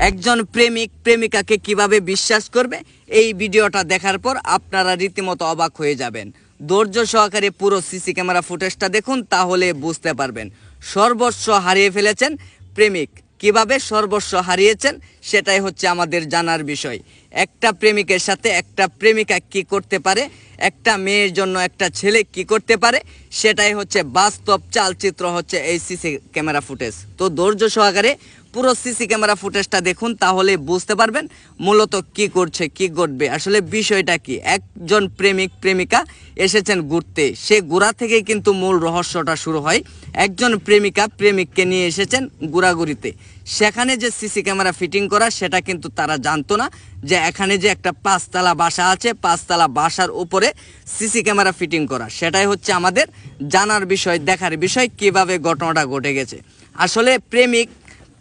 একজন প্রেমিক প্রেমিকাকে কিভাবে বিশ্বাস করবে, এই ভিডিওটা দেখার পর আপনারা রীতিমতো অবাক হয়ে যাবেন। ধৈর্য সহকারে পুরো সিসি ক্যামেরা ফুটেজটা দেখুন, তাহলে বুঝতে পারবেন। সর্বস্ব হারিয়ে ফেলেছেন প্রেমিক, কিভাবে সর্বস্ব হারিয়েছেন সেটাই হচ্ছে আমাদের জানার বিষয়। একটা প্রেমিকের সাথে একটা প্রেমিকা কি করতে পারে, একটা মেয়ের জন্য একটা ছেলে কি করতে পারে, সেটাই হচ্ছে বাস্তব চালচিত্র হচ্ছে এই সিসি ক্যামেরা ফুটেজ। তো ধৈর্য সহকারে পুরো সিসি ক্যামেরা ফুটেজটা দেখুন, তাহলে বুঝতে পারবেন মূলত কি করছে, কি ঘটবে, আসলে বিষয়টা কি। একজন প্রেমিক প্রেমিকা এসেছেন ঘুরতে, সে ঘোরা থেকেই কিন্তু মূল রহস্যটা শুরু হয়। একজন প্রেমিকা প্রেমিককে নিয়ে এসেছেন ঘোরাঘুরিতে, সেখানে যে সিসি ক্যামেরা ফিটিং করা সেটা কিন্তু তারা জানতো না যে এখানে যে একটা 5 তলা বাসা আছে, 5 তলা বাসার উপরে সিসি ক্যামেরা ফিটিং করা। সেটাই হচ্ছে আমাদের জানার বিষয়, দেখার বিষয়, কিভাবে ঘটনাটা ঘটে গেছে। আসলে প্রেমিক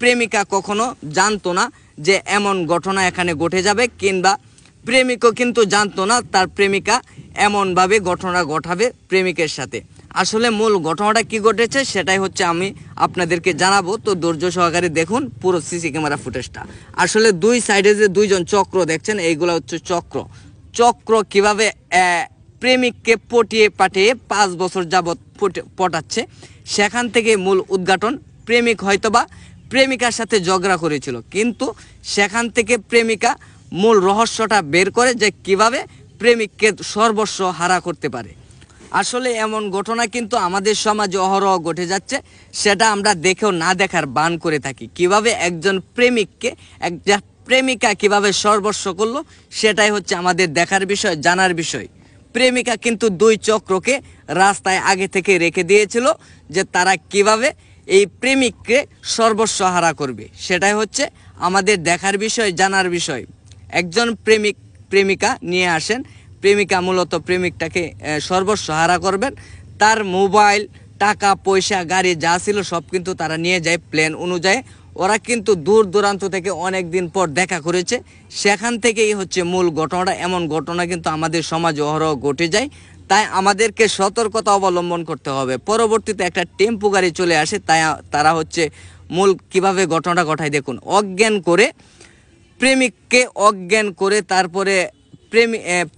প্রেমিকা কখনো জানতো না যে এমন ঘটনা এখানে ঘটে যাবে, কিংবা প্রেমিকও কিন্তু জানতো না তার প্রেমিকা এমনভাবে ঘটনা ঘটাবে প্রেমিকের সাথে। আসলে মূল ঘটনাটা কি ঘটেছে সেটাই হচ্ছে আমি আপনাদেরকে জানাবো। তো ধৈর্য সহকারে দেখুন পুরো সিসি ক্যামেরা ফুটেজটা। আসলে দুই সাইডে যে দুইজন চক্র দেখছেন, এইগুলো হচ্ছে চক্র কিভাবে প্রেমিককে পটিয়ে পাঠিয়ে 5 বছর যাবৎ পটাচ্ছে, সেখান থেকে মূল উদ্ঘাটন। প্রেমিক হয়তোবা প্রেমিকার সাথে ঝগড়া করেছিল, কিন্তু সেখান থেকে প্রেমিকা মূল রহস্যটা বের করে যে কিভাবে প্রেমিককে সর্বস্ব হারা করতে পারে। আসলে এমন ঘটনা কিন্তু আমাদের সমাজে অহরহ ঘটে যাচ্ছে, সেটা আমরা দেখেও না দেখার বান করে থাকি। কিভাবে একজন প্রেমিককে একটা প্রেমিকা কিভাবে সর্বস্ব করলো, সেটাই হচ্ছে আমাদের দেখার বিষয়, জানার বিষয়। প্রেমিকা কিন্তু দুই চক্রকে রাস্তায় আগে থেকে রেখে দিয়েছিল যে তারা কিভাবে এই প্রেমিককে সর্বস্ব হারা করবে, সেটাই হচ্ছে আমাদের দেখার বিষয়, জানার বিষয়। একজন প্রেমিক প্রেমিকা নিয়ে আসেন, প্রেমিকা মূলত প্রেমিকটাকে সর্বস্ব হারা করবেন। তার মোবাইল, টাকা পয়সা, গাড়ি যা ছিল সব কিন্তু তারা নিয়ে যায় প্ল্যান অনুযায়ী। ওরা কিন্তু দূর দূরান্ত থেকে অনেক দিন পর দেখা করেছে, সেখান থেকেই হচ্ছে মূল ঘটনাটা। এমন ঘটনা কিন্তু আমাদের সমাজে অহরহ ঘটে যায়, তাই আমাদেরকে সতর্কতা অবলম্বন করতে হবে। পরবর্তীতে একটা টেম্পো গাড়ি চলে আসে, তাই তারা হচ্ছে মূল কিভাবে ঘটনাটা ঘটায় দেখুন। প্রেমিককে অজ্ঞান করে তারপরে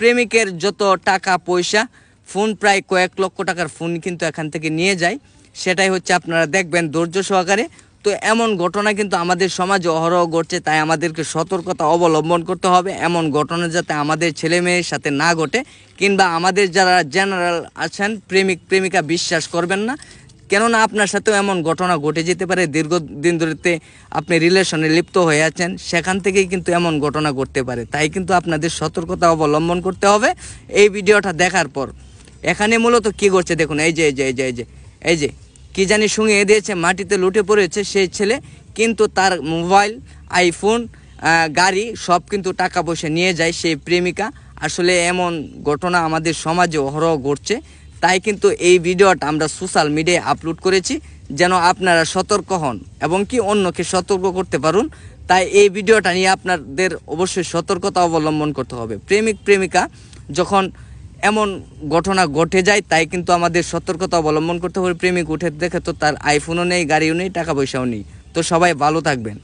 প্রেমিকের যত টাকা পয়সা, ফোন, প্রায় কয়েক লক্ষ টাকার ফোন কিন্তু এখান থেকে নিয়ে যায়। সেটাই হচ্ছে আপনারা দেখবেন ধৈর্য সহকারে। তো এমন ঘটনা কিন্তু আমাদের সমাজে অহরহ ঘটছে, তাই আমাদেরকে সতর্কতা অবলম্বন করতে হবে। এমন ঘটনা যাতে আমাদের ছেলে মেয়ের সাথে না ঘটে, কিংবা আমাদের যারা জেনারেল আছেন প্রেমিক প্রেমিকা বিশ্বাস করবেন না, কেননা আপনার সাথেও এমন ঘটনা ঘটে যেতে পারে। দীর্ঘদিন ধরেতে আপনি রিলেশনে লিপ্ত হয়ে আছেন, সেখান থেকেই কিন্তু এমন ঘটনা ঘটতে পারে। তাই কিন্তু আপনাদের সতর্কতা অবলম্বন করতে হবে এই ভিডিওটা দেখার পর। এখানে মূলত কি করছে দেখুন, এই যে এই যে এই যে এই যে এই যে কি জানি শুঙিয়ে দিয়েছে, মাটিতে লুটে পড়েছে সেই ছেলে, কিন্তু তার মোবাইল, আইফোন, গাড়ি সব কিন্তু টাকা পয়সা নিয়ে যায় সেই প্রেমিকা। আসলে এমন ঘটনা আমাদের সমাজে অহরহ ঘটছে, তাই কিন্তু এই ভিডিওটা আমরা সোশ্যাল মিডিয়ায় আপলোড করেছি, যেন আপনারা সতর্ক হন এবং কি অন্যকে সতর্ক করতে পারুন। তাই এই ভিডিওটা নিয়ে আপনাদের অবশ্যই সতর্কতা অবলম্বন করতে হবে। প্রেমিক প্রেমিকা যখন এমন ঘটনা ঘটে যায়, তাই কিন্তু আমাদের সতর্কতা অবলম্বন করতে হবে। প্রেমিক উঠে দেখে তো তার আইফোনও নেই, গাড়িও নেই, টাকা পয়সাও নেই। তো সবাই ভালো থাকবেন।